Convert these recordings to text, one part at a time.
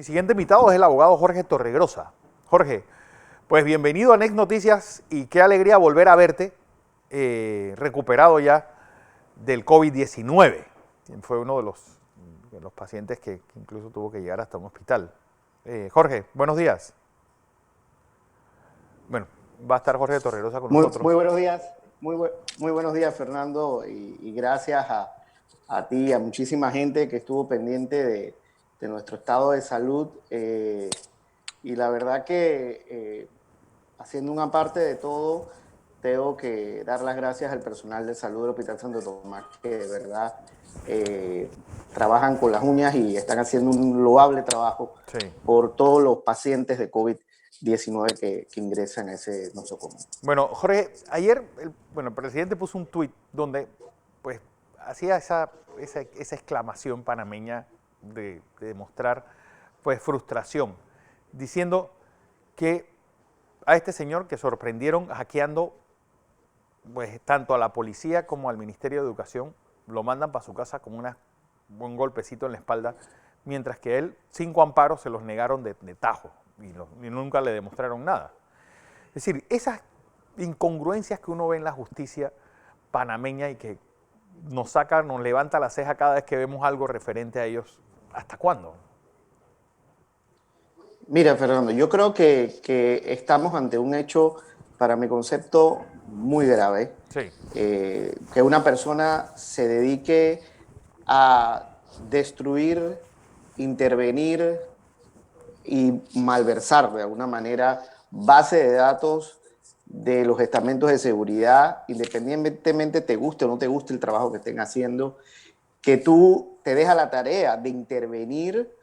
Mi siguiente invitado es el abogado Jorge Torregrosa. Jorge, pues bienvenido a Next Noticias y qué alegría volver a verte recuperado ya del COVID-19. Fue uno de los pacientes que incluso tuvo que llegar hasta un hospital. Jorge, buenos días. Bueno, va a estar Jorge Torregrosa con nosotros. Muy buenos días, muy buenos días, Fernando, y gracias a ti y a muchísima gente que estuvo pendiente de nuestro estado de salud. Y la verdad que haciendo una parte de todo, tengo que dar las gracias al personal de salud del Hospital Santo Tomás, que de verdad trabajan con las uñas y están haciendo un loable trabajo por todos los pacientes de COVID-19 que ingresan a ese nosocomio. Bueno, Jorge, ayer el presidente puso un tuit donde pues hacía esa exclamación panameña de demostrar pues frustración, diciendo que a este señor que sorprendieron hackeando pues tanto a la policía como al Ministerio de Educación, lo mandan para su casa con un golpecito en la espalda, mientras que él 5 amparos se los negaron de tajo y nunca le demostraron nada. Es decir, esas incongruencias que uno ve en la justicia panameña y que nos levanta la ceja cada vez que vemos algo referente a ellos, ¿hasta cuándo? Mira, Fernando, yo creo que estamos ante un hecho, para mi concepto, muy grave. Sí. Que una persona se dedique a destruir, intervenir y malversar de alguna manera base de datos de los estamentos de seguridad, independientemente te guste o no te guste el trabajo que estén haciendo, que tú te dejas la tarea de intervenir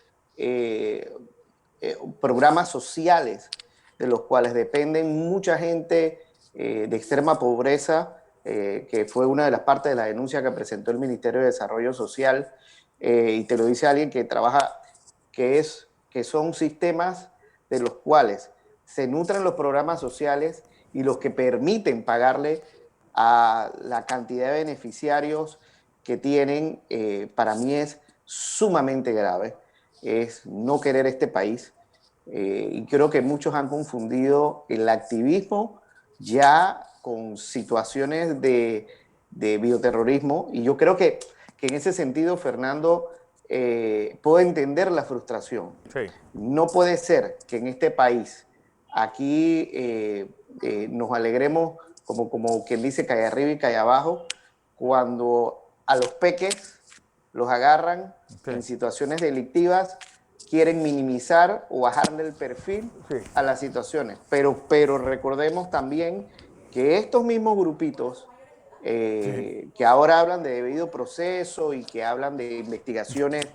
programas sociales de los cuales dependen mucha gente de extrema pobreza, que fue una de las partes de la denuncia que presentó el Ministerio de Desarrollo Social, y te lo dice alguien que trabaja, que son sistemas de los cuales se nutren los programas sociales y los que permiten pagarle a la cantidad de beneficiarios que tienen. Para mí es sumamente grave, es no querer este país. Y creo que muchos han confundido el activismo ya con situaciones de bioterrorismo, y yo creo que en ese sentido, Fernando, puedo entender la frustración. Sí. No puede ser que en este país, aquí nos alegremos como quien dice calle arriba y calle abajo, cuando a los peques los agarran en situaciones delictivas, quieren minimizar o bajarle el perfil a las situaciones. Pero recordemos también que estos mismos grupitos que ahora hablan de debido proceso y que hablan de investigaciones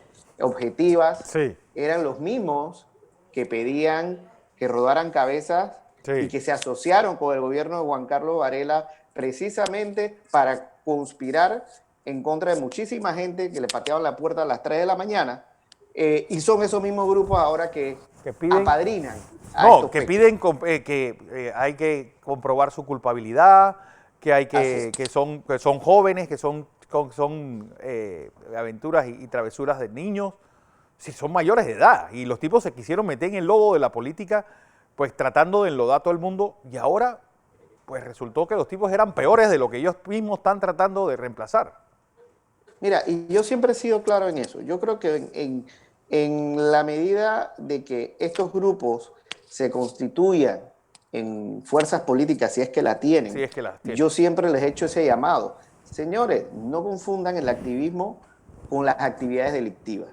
objetivas, eran los mismos que pedían que rodaran cabezas y que se asociaron con el gobierno de Juan Carlos Varela precisamente para conspirar en contra de muchísima gente que le pateaban la puerta a las 3 de la mañana, y son esos mismos grupos ahora que piden, apadrinan a estos que peques. piden que hay que comprobar su culpabilidad, que son jóvenes, que son aventuras y travesuras de niños, si son mayores de edad. Y los tipos se quisieron meter en el lodo de la política, pues tratando de enlodar a todo el mundo, y ahora pues resultó que los tipos eran peores de lo que ellos mismos están tratando de reemplazar. Mira, y yo siempre he sido claro en eso. Yo creo que en la medida de que estos grupos se constituyan en fuerzas políticas, si es que la tienen, Sí, es que las tienen. yo siempre les he hecho ese llamado. Señores, no confundan el activismo con las actividades delictivas.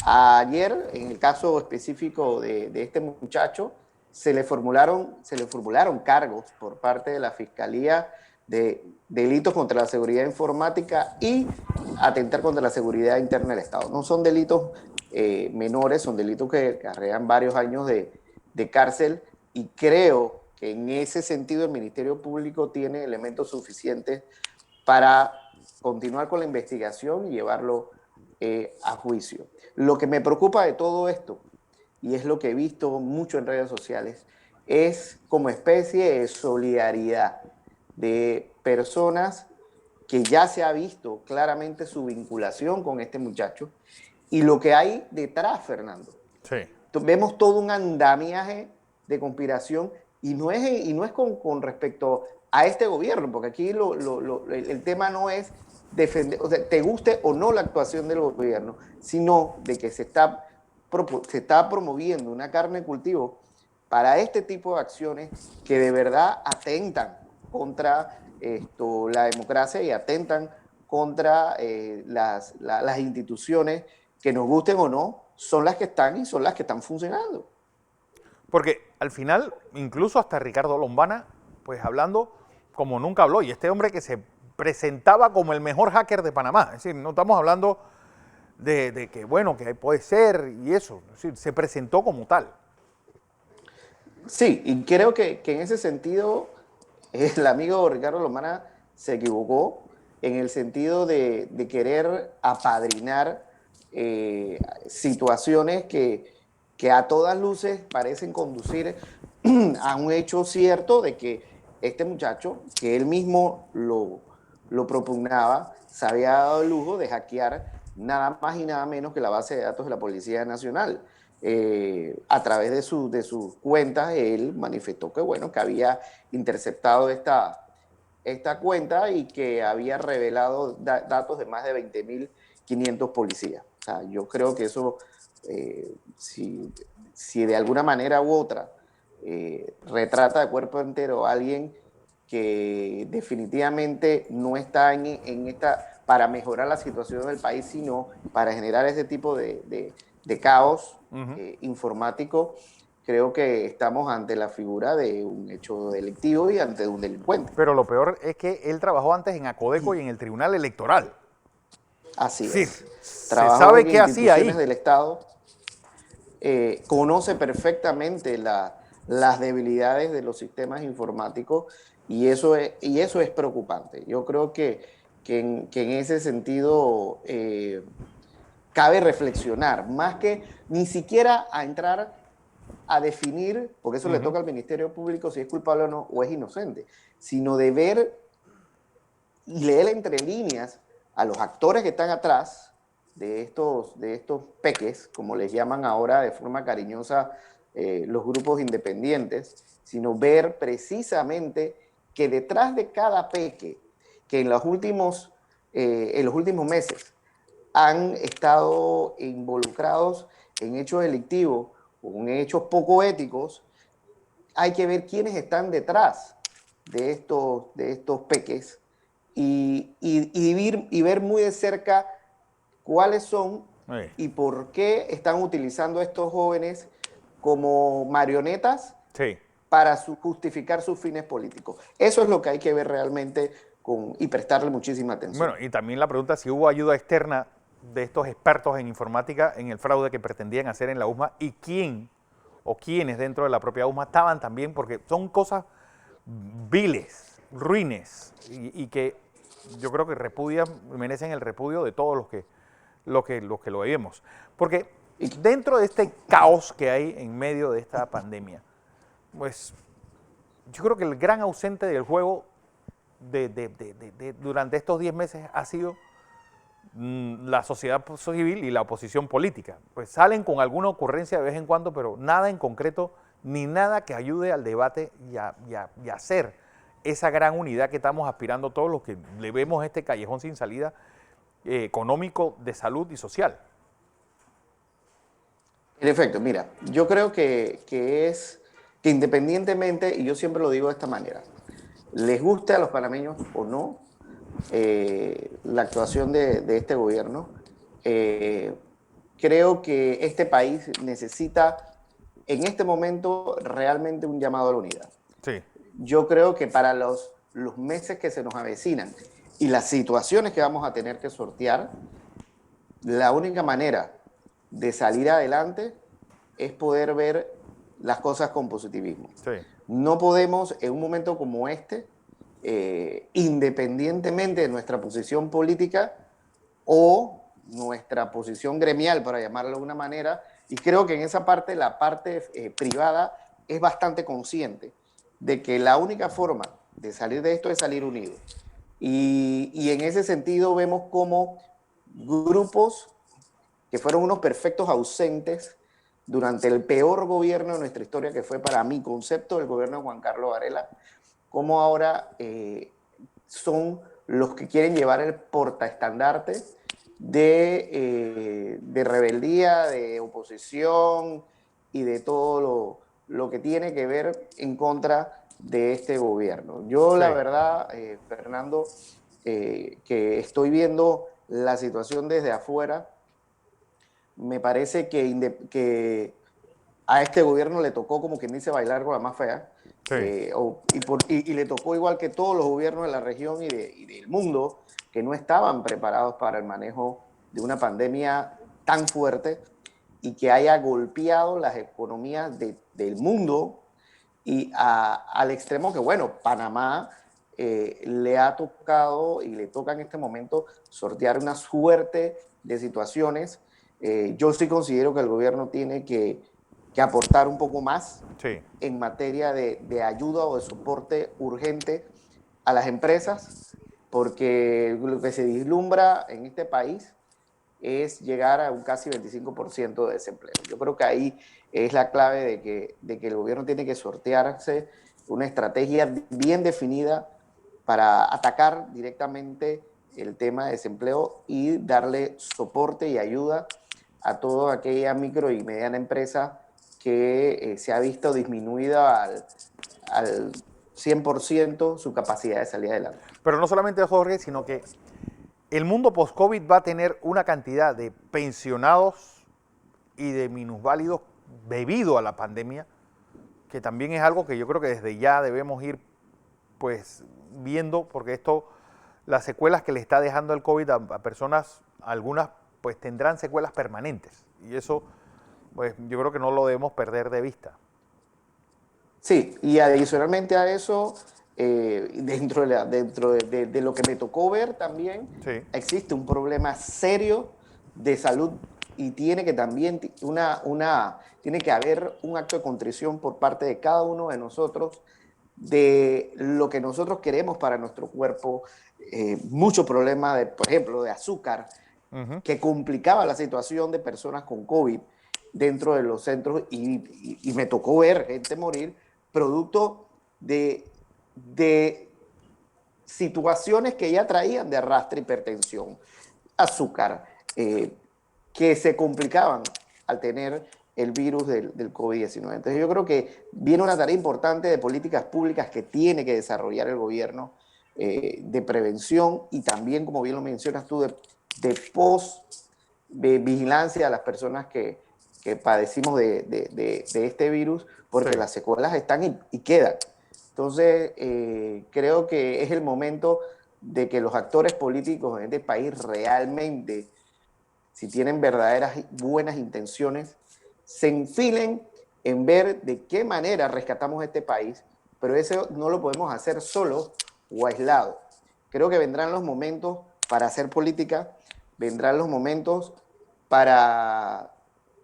Ayer, en el caso específico de este muchacho, se le formularon cargos por parte de la Fiscalía de delitos contra la seguridad informática y atentar contra la seguridad interna del Estado. No son delitos menores, son delitos que acarrean varios años de cárcel, y creo que en ese sentido el Ministerio Público tiene elementos suficientes para continuar con la investigación y llevarlo a juicio. Lo que me preocupa de todo esto, y es lo que he visto mucho en redes sociales, es como especie de solidaridad de personas que ya se ha visto claramente su vinculación con este muchacho y lo que hay detrás, Fernando. Sí. vemos todo un andamiaje de conspiración y no es con respecto a este gobierno, porque aquí el tema no es defender, o sea, te guste o no la actuación del gobierno, sino de que se está promoviendo una carne de cultivo para este tipo de acciones que de verdad atentan contra la democracia y atentan contra las instituciones que nos gusten o no, son las que están y son las que están funcionando. Porque al final, incluso hasta Ricardo Lombana, pues hablando como nunca habló, y este hombre que se presentaba como el mejor hacker de Panamá, es decir, no estamos hablando de que, bueno, que puede ser y eso, es decir, se presentó como tal. Sí, y creo que en ese sentido el amigo Ricardo Lomana se equivocó en el sentido de querer apadrinar situaciones que a todas luces parecen conducir a un hecho cierto de que este muchacho, que él mismo lo propugnaba, se había dado el lujo de hackear nada más y nada menos que la base de datos de la Policía Nacional. A través de sus cuentas, él manifestó que, bueno, que había interceptado esta cuenta y que había revelado datos de más de 20.500 policías. O sea, yo creo que eso, si de alguna manera u otra retrata de cuerpo entero a alguien que definitivamente no está en esta para mejorar la situación del país, sino para generar ese tipo de caos informático, creo que estamos ante la figura de un hecho delictivo y ante un delincuente. Pero lo peor es que él trabajó antes en Acodeco y en el Tribunal Electoral. Así Sí, es. se Trabajó sabe en qué hacía ahí. instituciones del Estado, conoce perfectamente las debilidades de los sistemas informáticos y eso es preocupante. Yo creo que en ese sentido cabe reflexionar, más que ni siquiera a entrar a definir, porque eso le toca al Ministerio Público si es culpable o no, o es inocente, sino de ver y leer entre líneas a los actores que están atrás de estos peques, como les llaman ahora de forma cariñosa los grupos independientes, sino ver precisamente que detrás de cada peque que en los últimos meses han estado involucrados en hechos delictivos o en hechos poco éticos, hay que ver quiénes están detrás de estos peques y ver muy de cerca cuáles son Sí. y por qué están utilizando a estos jóvenes como marionetas Sí. para justificar sus fines políticos. Eso es lo que hay que ver realmente y prestarle muchísima atención. Bueno, y también la pregunta si hubo ayuda externa de estos expertos en informática en el fraude que pretendían hacer en la USMA y quién o quiénes dentro de la propia USMA estaban también, porque son cosas viles, ruines, y que yo creo que merecen el repudio de todos los que lo vemos. Porque dentro de este caos que hay en medio de esta pandemia, pues yo creo que el gran ausente del juego durante estos 10 meses ha sido la sociedad civil y la oposición política. Pues salen con alguna ocurrencia de vez en cuando, pero nada en concreto, ni nada que ayude al debate y a hacer esa gran unidad que estamos aspirando todos los que le vemos este callejón sin salida económico, de salud y social. En efecto, mira, yo creo que independientemente, y yo siempre lo digo de esta manera, les guste a los panameños o no la actuación de este gobierno, creo que este país necesita en este momento realmente un llamado a la unidad. Sí. Yo creo que para los meses que se nos avecinan y las situaciones que vamos a tener que sortear, la única manera de salir adelante es poder ver las cosas con positivismo. Sí. No podemos, en un momento como este, independientemente de nuestra posición política o nuestra posición gremial, para llamarlo de alguna manera, y creo que en esa parte, la parte privada es bastante consciente de que la única forma de salir de esto es salir unidos. Y en ese sentido vemos cómo grupos que fueron unos perfectos ausentes durante el peor gobierno de nuestra historia, que fue para mi concepto el gobierno de Juan Carlos Varela, cómo ahora son los que quieren llevar el portaestandarte de rebeldía, de oposición y de todo lo que tiene que ver en contra de este gobierno. Yo la verdad, Fernando, que estoy viendo la situación desde afuera, me parece que a este gobierno le tocó, como quien dice, bailar con la más fea. Sí. Y le tocó igual que todos los gobiernos de la región y del mundo, que no estaban preparados para el manejo de una pandemia tan fuerte y que haya golpeado las economías del mundo y al extremo que, bueno, Panamá le ha tocado y le toca en este momento sortear una suerte de situaciones. Yo sí considero que el gobierno tiene que aportar un poco más en materia de ayuda o de soporte urgente a las empresas, porque lo que se vislumbra en este país es llegar a un casi 25% de desempleo. Yo creo que ahí es la clave de que el gobierno tiene que sortearse una estrategia bien definida para atacar directamente el tema de desempleo y darle soporte y ayuda a toda aquella micro y mediana empresa que se ha visto disminuida al 100% su capacidad de salir adelante. Pero no solamente, Jorge, sino que el mundo post-COVID va a tener una cantidad de pensionados y de minusválidos debido a la pandemia, que también es algo que yo creo que desde ya debemos ir pues viendo, porque esto, las secuelas que le está dejando el COVID a personas, algunas pues tendrán secuelas permanentes, y eso pues yo creo que no lo debemos perder de vista. Sí, y adicionalmente a eso, dentro de lo que me tocó ver también, existe un problema serio de salud y tiene que también tiene que haber un acto de contrición por parte de cada uno de nosotros de lo que nosotros queremos para nuestro cuerpo. Mucho problema, por ejemplo, de azúcar, que complicaba la situación de personas con COVID dentro de los centros y me tocó ver gente morir producto de situaciones que ya traían de arrastre, hipertensión, azúcar, que se complicaban al tener el virus del COVID-19. Entonces yo creo que viene una tarea importante de políticas públicas que tiene que desarrollar el gobierno, de prevención y también, como bien lo mencionas tú, de vigilancia a las personas que padecimos de este virus, porque las secuelas están y quedan. Entonces, creo que es el momento de que los actores políticos en este país realmente, si tienen verdaderas buenas intenciones, se enfilen en ver de qué manera rescatamos este país, pero eso no lo podemos hacer solo o aislado. Creo que vendrán los momentos para hacer política, vendrán los momentos para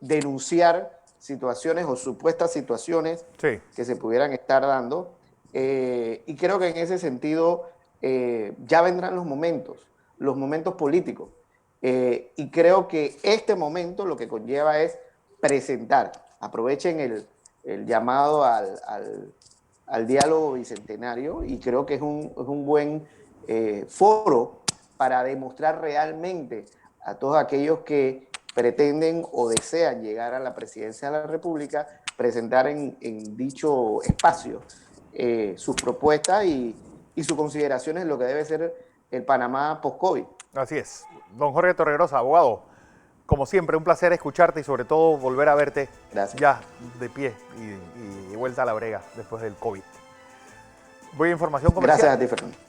denunciar situaciones o supuestas situaciones que se pudieran estar dando. Y creo que en ese sentido ya vendrán los momentos políticos. Y creo que este momento lo que conlleva es presentar. Aprovechen el llamado al diálogo bicentenario y creo que es un buen foro para demostrar realmente a todos aquellos que pretenden o desean llegar a la presidencia de la República, presentar en dicho espacio sus propuestas y sus consideraciones en lo que debe ser el Panamá post-COVID. Así es. Don Jorge Torregrosa, abogado, como siempre, un placer escucharte y sobre todo volver a verte ya de pie y vuelta a la brega después del COVID. Voy a información comercial. Gracias a ti, Fernando.